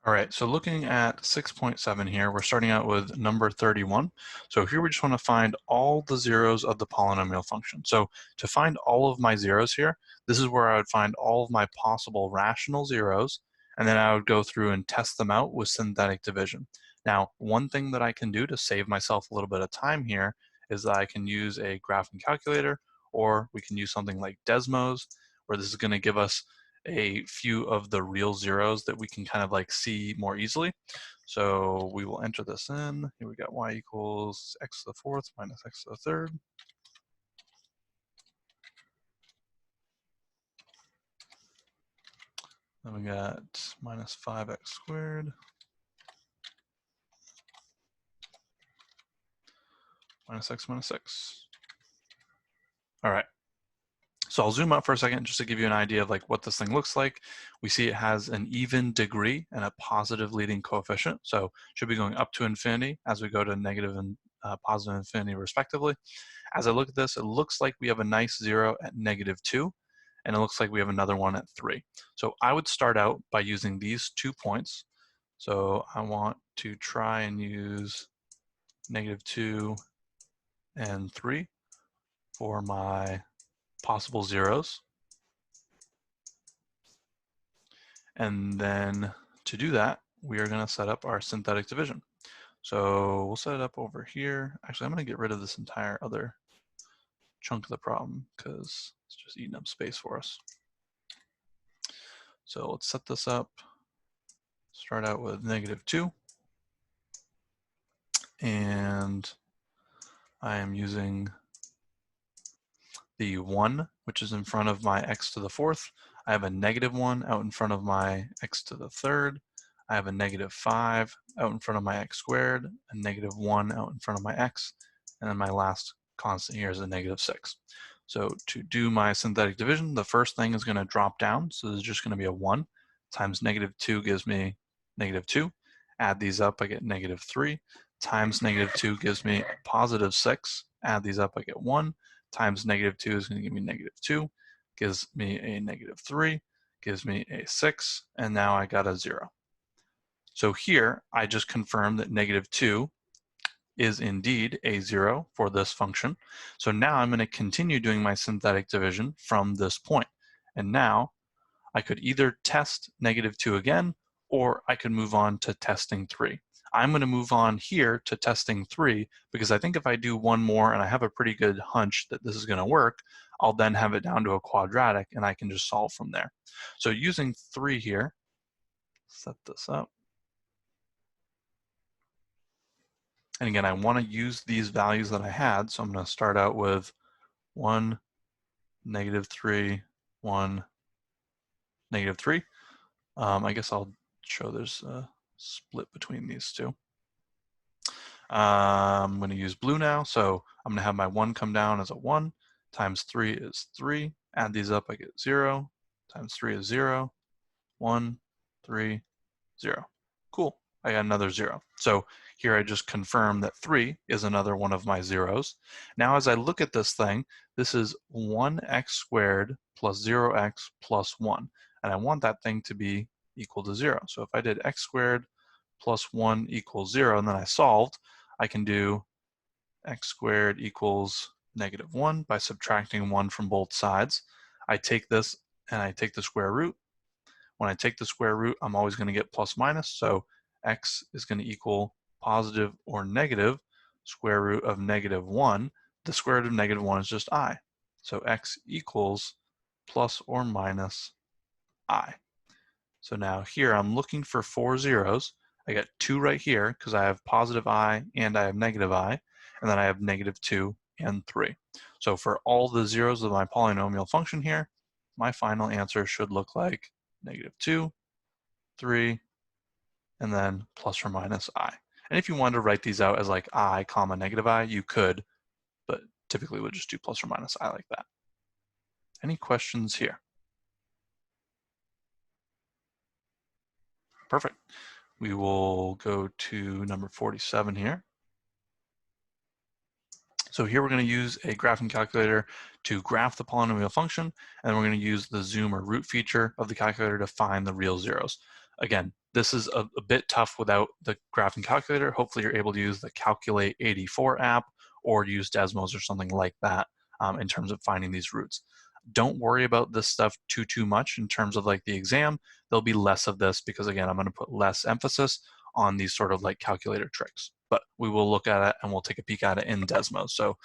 All right, so looking at 6.7 here, we're starting out with number 31. So here we just want to find all the zeros of the polynomial function. So to find all of my zeros here, this is where I would find all of my possible rational zeros, and then I would go through and test them out with synthetic division. Now, one thing that I can do to save myself a little bit of time here is that I can use a graphing calculator, or we can use something like Desmos, where this is going to give us a few of the real zeros that we can kind of like see more easily. So we will enter this in. Here we got y equals x to the fourth minus x to the third. Then we got minus 5x squared minus x minus 6. All right. So I'll zoom out for a second just to give you an idea of like what this thing looks like. We see it has an even degree and a positive leading coefficient. So it should be going up to infinity as we go to negative and positive infinity respectively. As I look at this, it looks like we have a nice zero at -2, and it looks like we have another one at 3. So I would start out by using these 2 points. So I want to try and use -2 and 3 for my possible zeros. And then to do that, we are going to set up our synthetic division. So we'll set it up over here. Actually, I'm going to get rid of this entire other chunk of the problem because it's just eating up space for us. So let's set this up. Start out with -2. And I am using the 1, which is in front of my x to the fourth. I have a -1 out in front of my x to the third. I have a -5 out in front of my x squared, a -1 out in front of my x, and then my last constant here is a -6. So to do my synthetic division, the first thing is going to drop down. So there's just going to be a 1 times -2 gives me -2. Add these up, I get -3. Times -2 gives me +6. Add these up, I get 1. Times -2 is going to give me -2. Gives me a -3. Gives me a 6. And now I got a 0. So here, I just confirmed that -2 is indeed a 0 for this function. So now I'm going to continue doing my synthetic division from this point. And now I could either test -2 again, or I could move on to testing 3. I'm going to move on here to testing 3 because I think if I do one more and I have a pretty good hunch that this is going to work, I'll then have it down to a quadratic and I can just solve from there. So using 3 here, set this up. And again, I want to use these values that I had, so I'm going to start out with 1, -3, 1, -3. I guess I'll show there's a split between these two. I'm going to use blue now, so I'm going to have my 1 come down as a 1, times 3 is 3. Add these up, I get 0, times 3 is 0, 1, 3, 0. Cool, I got another 0. So here I just confirm that 3 is another one of my zeros. Now as I look at this thing, this is 1x squared plus 0x plus 1. And I want that thing to be equal to 0. So if I did x squared plus 1 equals 0, and then I solved, I can do x squared equals -1 by subtracting 1 from both sides. I take this and I take the square root. When I take the square root, I'm always going to get plus minus, so x is going to equal positive or negative square root of -1. The square root of -1 is just I. So x equals plus or minus I. So now here I'm looking for 4 zeros. I got 2 right here because I have positive I and I have negative I, and then I have -2 and 3. So for all the zeros of my polynomial function here, my final answer should look like -2, 3, and then plus or minus I. And if you wanted to write these out as like I comma negative I, you could, but typically we'll just do plus or minus I like that. Any questions here? Perfect. We will go to number 47 here. So here we're going to use a graphing calculator to graph the polynomial function, and we're going to use the zoom or root feature of the calculator to find the real zeros. Again, This is a bit tough without the graphing calculator. Hopefully you're able to use the Calculate 84 app or use Desmos or something like that in terms of finding these roots. Don't worry about this stuff too much in terms of like the exam. There'll be less of this because again, I'm going to put less emphasis on these sort of like calculator tricks. But we will look at it and we'll take a peek at it in Desmos. So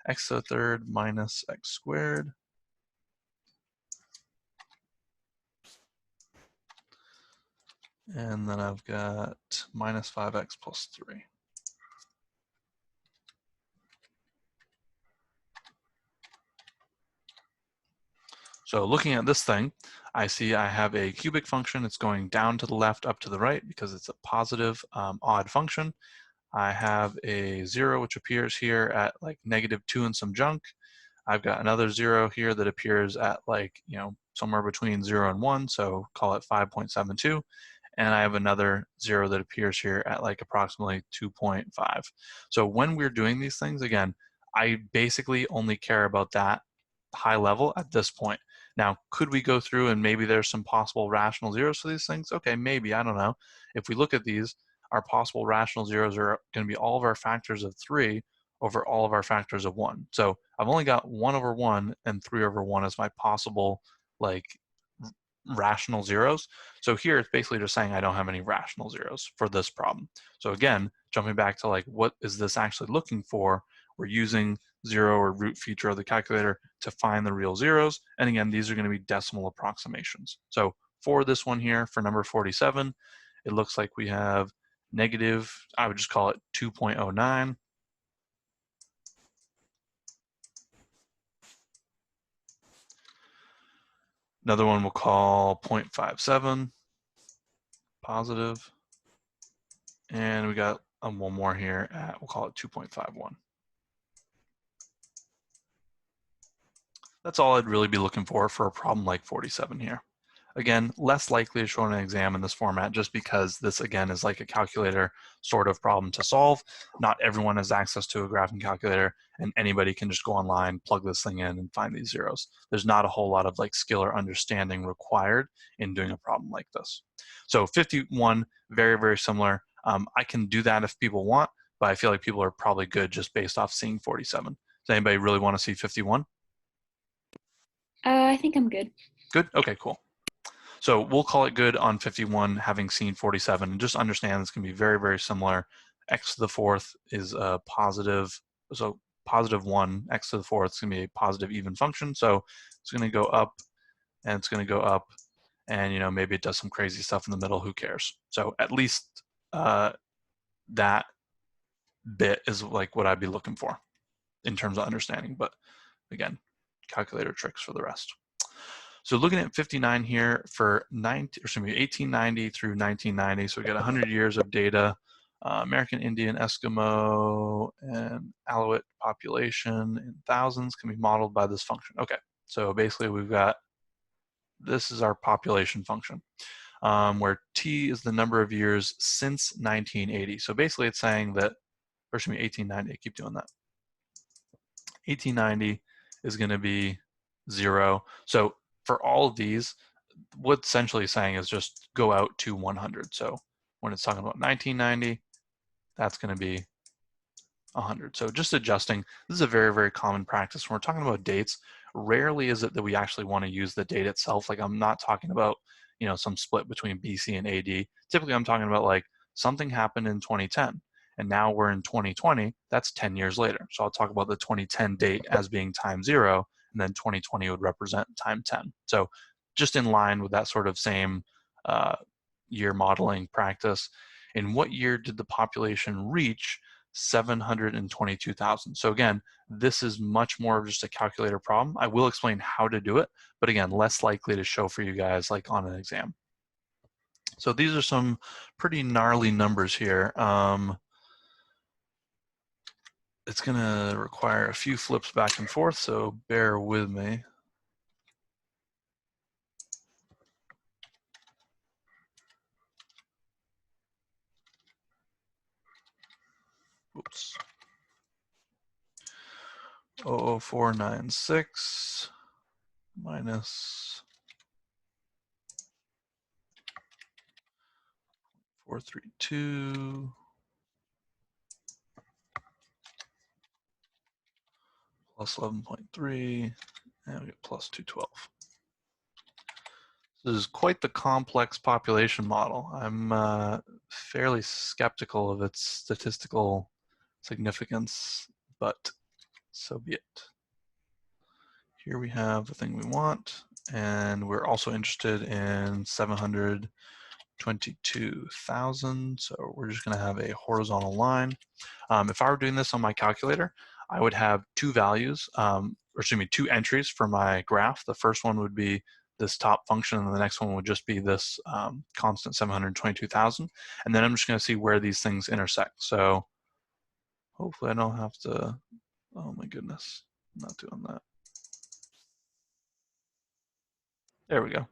x to the third minus x squared. And then I've got minus 5x plus 3. So looking at this thing, I see I have a cubic function. It's going down to the left, up to the right, because it's a positive odd function. I have a 0, which appears here at like -2 and some junk. I've got another 0 here that appears at like, somewhere between 0 and 1, so call it 5.72. And I have another 0 that appears here at like approximately 2.5. So when we're doing these things, again, I basically only care about that high level at this point. Now, could we go through and maybe there's some possible rational zeros for these things? Okay, maybe, I don't know. If we look at these, our possible rational zeros are going to be all of our factors of 3 over all of our factors of 1. So I've only got 1 over 1 and 3 over 1 as my possible like rational zeros. So here it's basically just saying I don't have any rational zeros for this problem. So again, jumping back to like what is this actually looking for, we're using 0 or root feature of the calculator to find the real zeros. And again, these are going to be decimal approximations. So for this one here, for number 47, it looks like we have negative, I would just call it 2.09. Another one we'll call 0.57, positive. And we got one more here at, we'll call it 2.51. That's all I'd really be looking for a problem like 47 here. Again, less likely to show in an exam in this format just because this, again, is like a calculator sort of problem to solve. Not everyone has access to a graphing calculator, and anybody can just go online, plug this thing in, and find these zeros. There's not a whole lot of like skill or understanding required in doing a problem like this. So 51, very similar. I can do that if people want, but I feel like people are probably good just based off seeing 47. Does anybody really want to see 51? I think I'm good. Good? Okay, cool. So we'll call it good on 51, having seen 47, and just understand this can be very similar. X to the fourth is a positive, so positive 1, x to the fourth is going to be a positive even function. So it's going to go up, and it's going to go up, and maybe it does some crazy stuff in the middle. Who cares? So at least that bit is like what I'd be looking for in terms of understanding. But again, calculator tricks for the rest. So looking at 59 here for 1890 through 1990, so we got 100 years of data. American Indian, Eskimo, and Aleut population in thousands can be modeled by this function. Okay, so basically we've got, this is our population function, where T is the number of years since 1980. So basically it's saying that, or excuse me, 1890, I keep doing that. 1890 is going to be 0. So for all of these, what essentially saying is just go out to 100. So when it's talking about 1990, that's going to be 100. So just adjusting. This is a very common practice when we're talking about dates. Rarely is it that we actually want to use the date itself. Like I'm not talking about some split between BC and AD. Typically I'm talking about like something happened in 2010 and now we're in 2020. That's 10 years later. So I'll talk about the 2010 date as being time 0, and then 2020 would represent time 10. So just in line with that sort of same year modeling practice. In what year did the population reach 722,000? So again, this is much more of just a calculator problem. I will explain how to do it, but again, less likely to show for you guys like on an exam. So these are some pretty gnarly numbers here. It's gonna require a few flips back and forth, so bear with me. Oops. 00496 minus 0.432 plus 11.3, and we get plus 212. This is quite the complex population model. I'm fairly skeptical of its statistical significance, but so be it. Here we have the thing we want, and we're also interested in 722,000, so we're just going to have a horizontal line. If I were doing this on my calculator, I would have two values, or excuse me, two entries for my graph. The first one would be this top function, and the next one would just be this constant 722,000. And then I'm just going to see where these things intersect. So hopefully I don't have to, oh my goodness, I'm not doing that. There we go.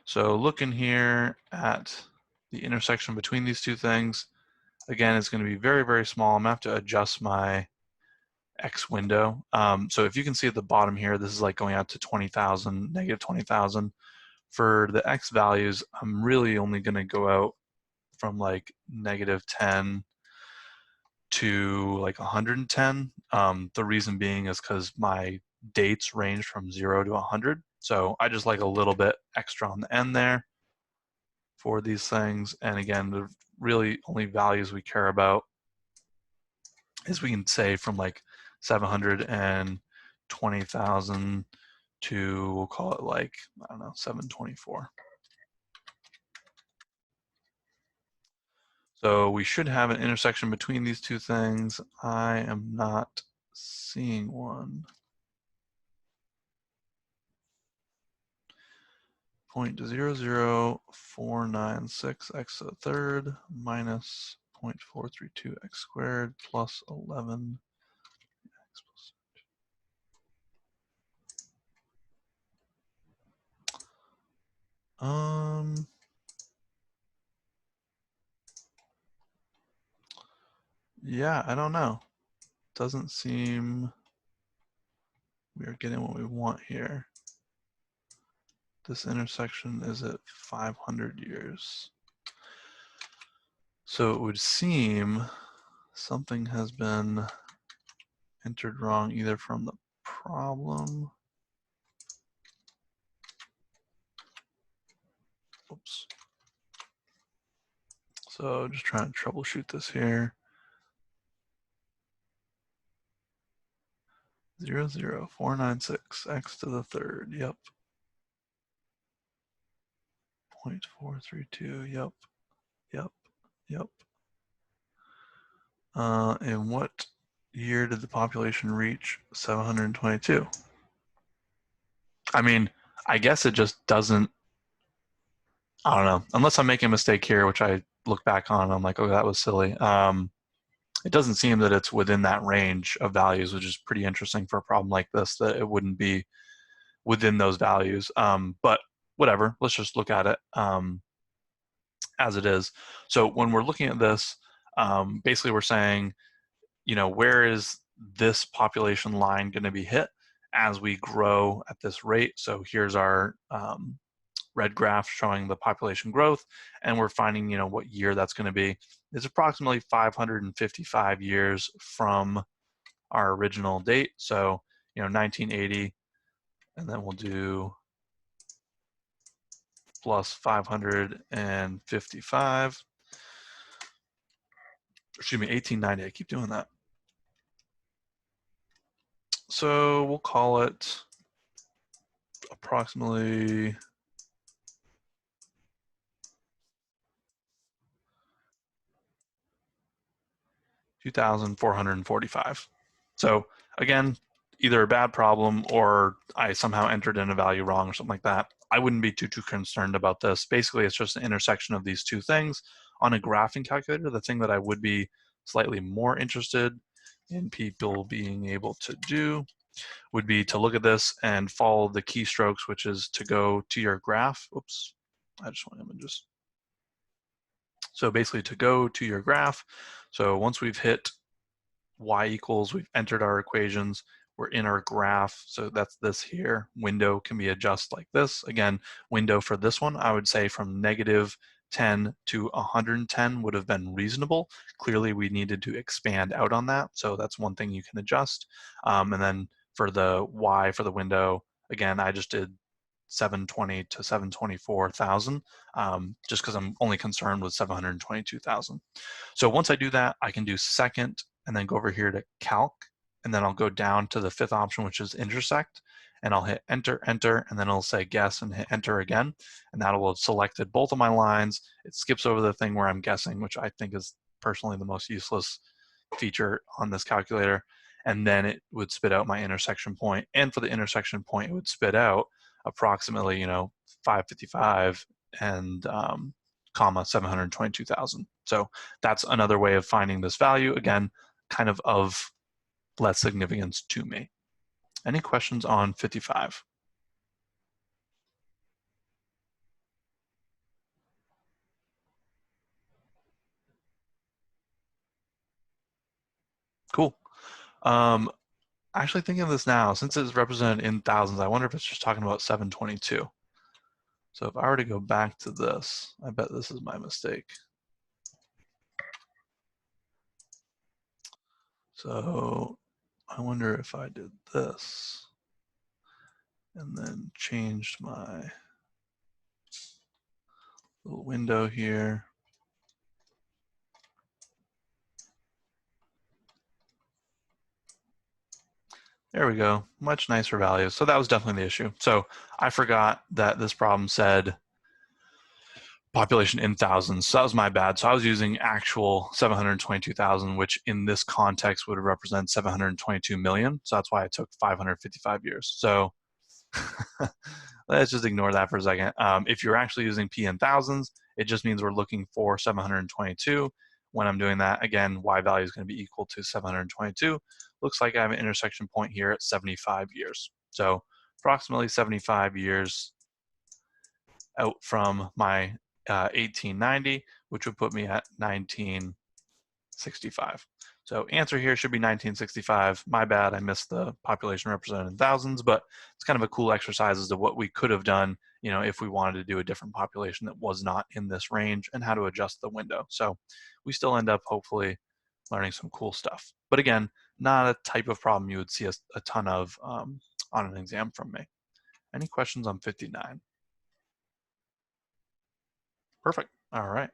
So looking here at the intersection between these two things, again, it's going to be very, very small. I'm going to have to adjust my X window. So if you can see at the bottom here, this is like going out to 20,000, negative 20,000. For the X values, I'm really only going to go out from like negative 10 to like 110. The reason being is because my dates range from 0 to 100. So I just like a little bit extra on the end there for these things. And again, the really only values we care about is we can say from like 720,000 to, we'll call it like, I don't know, 724. So we should have an intersection between these two things. I am not seeing one. 0.00496 x to the third minus 0.432 x squared plus 11 x plus. Yeah, I don't know. Doesn't seem we are getting what we want here. This intersection is at 500 years. So it would seem something has been entered wrong either from the problem. Oops. So just trying to troubleshoot this here. 0.00496 x to the third. Yep. 0.432. Yep. Yep. Yep. In what year did the population reach 722? I mean, I guess it just doesn't, I don't know, unless I'm making a mistake here, which I look back on, I'm like, oh, that was silly. It doesn't seem that it's within that range of values, which is pretty interesting for a problem like this, that it wouldn't be within those values. But whatever, let's just look at it as it is. So when we're looking at this, basically we're saying, you know, where is this population line going to be hit as we grow at this rate? So here's our red graph showing the population growth, and we're finding, you know, what year that's going to be. It's approximately 555 years from our original date. So, you know, 1980, and then we'll do plus 555. Excuse me, 1890. I keep doing that. So we'll call it approximately 2,445. So again, either a bad problem or I somehow entered in a value wrong or something like that. I wouldn't be too concerned about this. Basically, it's just an intersection of these two things. On a graphing calculator, the thing that I would be slightly more interested in people being able to do would be to look at this and follow the keystrokes, which is to go to your graph. Oops, I just want images. So basically to go to your graph, so once we've hit y equals, we've entered our equations, we're in our graph, so that's this here. Window can be adjusted like this. Again, window for this one, I would say from negative 10 to 110 would have been reasonable. Clearly, we needed to expand out on that, so that's one thing you can adjust. And then for the Y for the window, again, I just did 720 to 724,000, just because I'm only concerned with 722,000. So once I do that, I can do second and then go over here to calc, and then I'll go down to the fifth option, which is intersect, and I'll hit enter, enter, and then it'll say guess and hit enter again, and that will have selected both of my lines. It skips over the thing where I'm guessing, which I think is personally the most useless feature on this calculator, and then it would spit out my intersection point, and for the intersection point, it would spit out approximately, 555 and comma 722,000. So that's another way of finding this value, again, kind of less significance to me. Any questions on 55? Cool. Actually thinking of this now, since it's represented in thousands, I wonder if it's just talking about 722. So if I were to go back to this, I bet this is my mistake. So I wonder if I did this and then changed my little window here. There we go, much nicer values. So that was definitely the issue. So I forgot that this problem said population in thousands. So that was my bad. So I was using actual 722,000, which in this context would represent 722 million. So that's why I took 555 years. So let's just ignore that for a second. If you're actually using P in thousands, it just means we're looking for 722. When I'm doing that, again, Y value is going to be equal to 722. Looks like I have an intersection point here at 75 years. So approximately 75 years out from my 1890, which would put me at 1965. So answer here should be 1965. My bad, I missed the population represented in thousands, but it's kind of a cool exercise as to what we could have done, if we wanted to do a different population that was not in this range and how to adjust the window. So we still end up hopefully learning some cool stuff. But again, not a type of problem you would see a ton of on an exam from me. Any questions on 59? Perfect. All right.